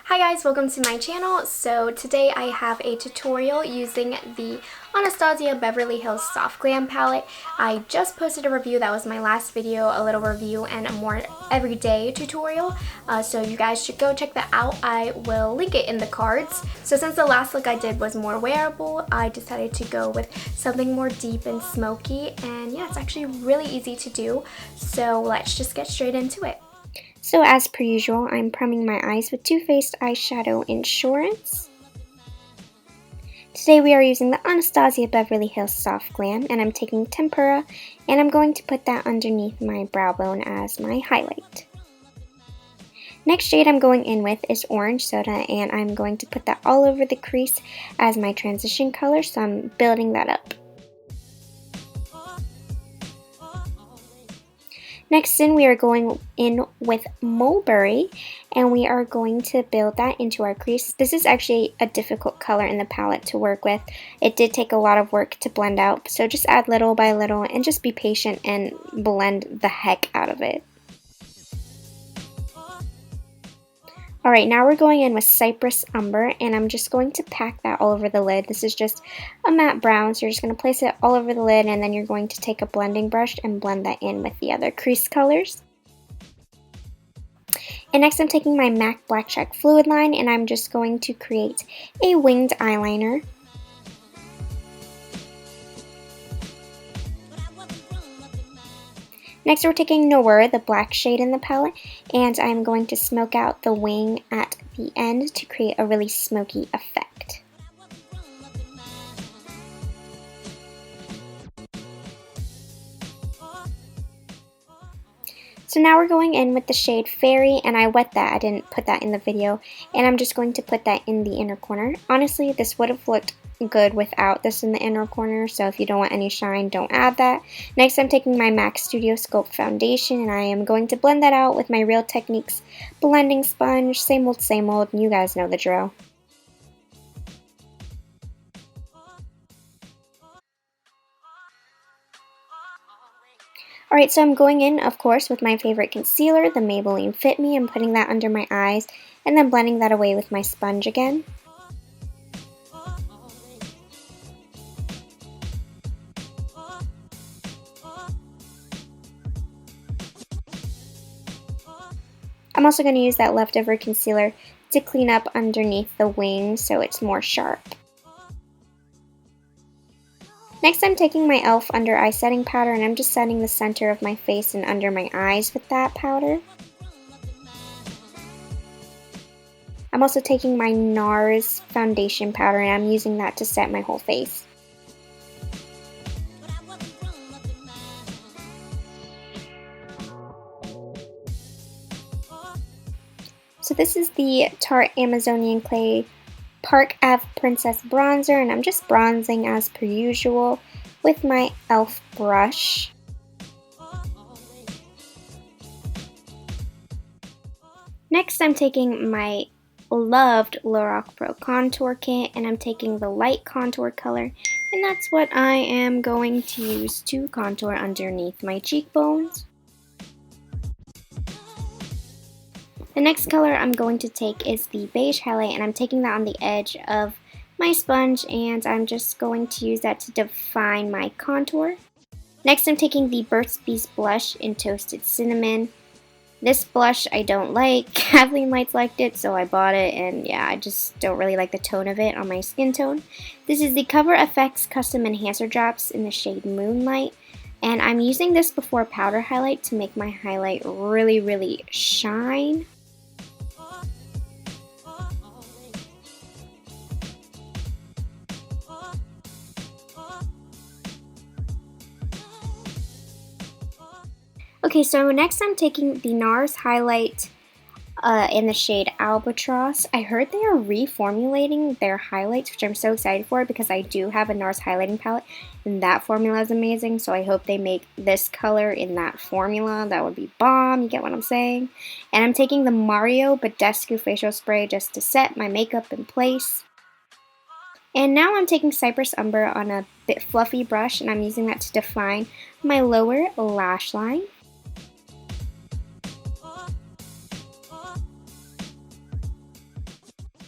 Hi guys, welcome to my channel. So today I have a tutorial using the Anastasia Beverly Hills Soft Glam palette. I just posted a review. That was my last video, a little review and a more everyday tutorial. So you guys should go check that out. I will link it in the cards. So since the last look I did was more wearable, I decided to go with something more deep and smoky. And yeah, it's actually really easy to do. So let's just get straight into it. So as per usual, I'm priming my eyes with Too Faced Eyeshadow Insurance. Today we are using the Anastasia Beverly Hills Soft Glam, and I'm taking Tempera, and I'm going to put that underneath my brow bone as my highlight. Next shade I'm going in with is Orange Soda, and I'm going to put that all over the crease as my transition color, so I'm building that up. Next in, we are going in with Mulberry, and we are going to build that into our crease. This is actually a difficult color in the palette to work with. It did take a lot of work to blend out, so just add little by little and just be patient and blend the heck out of it. Alright, now we're going in with Cypress Umber, and I'm just going to pack that all over the lid. This is just a matte brown, so you're just going to place it all over the lid, and then you're going to take a blending brush and blend that in with the other crease colors. And next I'm taking my MAC Blacktrack Fluidline, and I'm just going to create a winged eyeliner. Next we're taking Noir, the black shade in the palette, and I'm going to smoke out the wing at the end to create a really smoky effect. So now we're going in with the shade Fairy, and I wet that, I didn't put that in the video, and I'm just going to put that in the inner corner. Honestly, this would have looked good without this in the inner corner, so if you don't want any shine, don't add that. Next I'm taking my MAC Studiosculpt Foundation, and I am going to blend that out with my Real Techniques blending sponge. Same old, you guys know the drill. Alright, so I'm going in, of course, with my favorite concealer, the Maybelline FitMe, and putting that under my eyes, and then blending that away with my sponge again. I'm also going to use that leftover concealer to clean up underneath the wing so it's more sharp. Next I'm taking my e.l.f. Under Eye Setting Powder, and I'm just setting the center of my face and under my eyes with that powder. I'm also taking my NARS foundation powder, and I'm using that to set my whole face. So this is the Tarte Amazonian Clay Park Ave Princess Bronzer, and I'm just bronzing as per usual with my e.l.f. brush. Next I'm taking my loved Lorac Pro Contour Kit, and I'm taking the light contour color, and that's what I am going to use to contour underneath my cheekbones. The next color I'm going to take is the beige highlight, and I'm taking that on the edge of my sponge, and I'm just going to use that to define my contour. Next I'm taking the Burts blush in Toasted Cinnamon. This blush I don't like. Kathleen Lights liked it, so I bought it, and yeah, I just don't really like the tone of it on my skin tone. This is the CoverFX Custom Enhancer Drops in the shade Moonlight, and I'm using this before powder highlight to make my highlight really shine. Okay, so next I'm taking the NARS highlight in the shade Albatross. I heard they are reformulating their highlights, which I'm so excited for because I do have a NARS highlighting palette, and that formula is amazing, so I hope they make this color in that formula. That would be bomb, you get what I'm saying? And I'm taking the Mario Badescu facial spray just to set my makeup in place. And now I'm taking Cypress Umber on a bit fluffy brush, and I'm using that to define my lower lash line.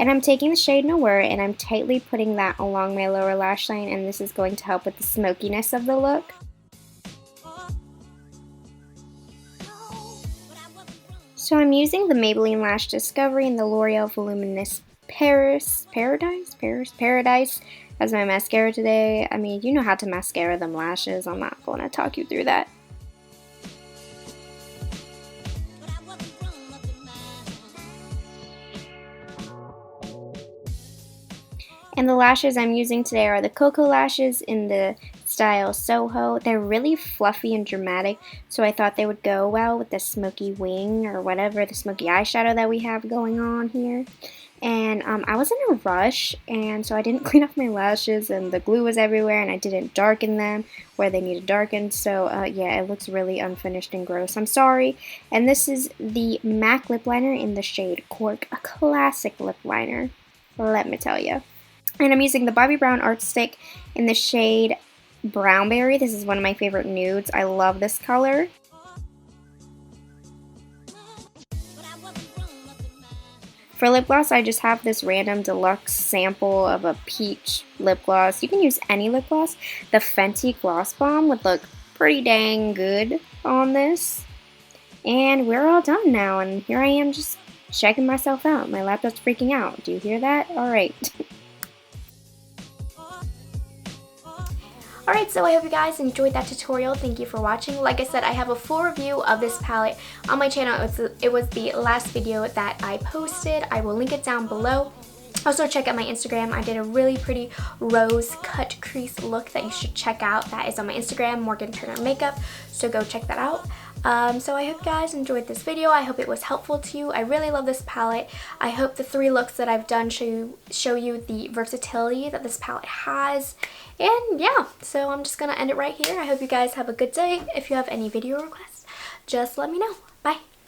And I'm taking the shade Nowhere and I'm tightly putting that along my lower lash line, and this is going to help with the smokiness of the look. So I'm using the Maybelline Lash Discovery and the L'Oreal Voluminous Paradise as my mascara today. I mean, you know how to mascara them lashes. I'm not going to talk you through that. And the lashes I'm using today are the Koko lashes in the style Soho. They're really fluffy and dramatic, so I thought they would go well with the smoky wing or whatever, the smoky eyeshadow that we have going on here. And I was in a rush, and so I didn't clean off my lashes, and the glue was everywhere, and I didn't darken them where they needed darkened. So yeah, it looks really unfinished and gross. I'm sorry. And this is the MAC lip liner in the shade Cork, a classic lip liner, let me tell you. And I'm using the Bobbi Brown Art Stick in the shade Brownberry. This is one of my favorite nudes. I love this color. For lip gloss, I just have this random deluxe sample of a peach lip gloss. You can use any lip gloss. The Fenty Gloss Bomb would look pretty dang good on this. And we're all done now, and here I am just checking myself out. My laptop's freaking out. Do you hear that? Alright. Alright, so I hope you guys enjoyed that tutorial. Thank you for watching. Like I said, I have a full review of this palette on my channel. It was the last video that I posted. I will link it down below. Also check out my Instagram. I did a really pretty rose cut crease look that you should check out. That is on my Instagram, morganturnermakeup. So go check that out. So I hope you guys enjoyed this video. I hope it was helpful to you. I really love this palette. I hope the 3 looks that I've done show you the versatility that this palette has. And yeah, so I'm just going to end it right here. I hope you guys have a good day. If you have any video requests, just let me know. Bye.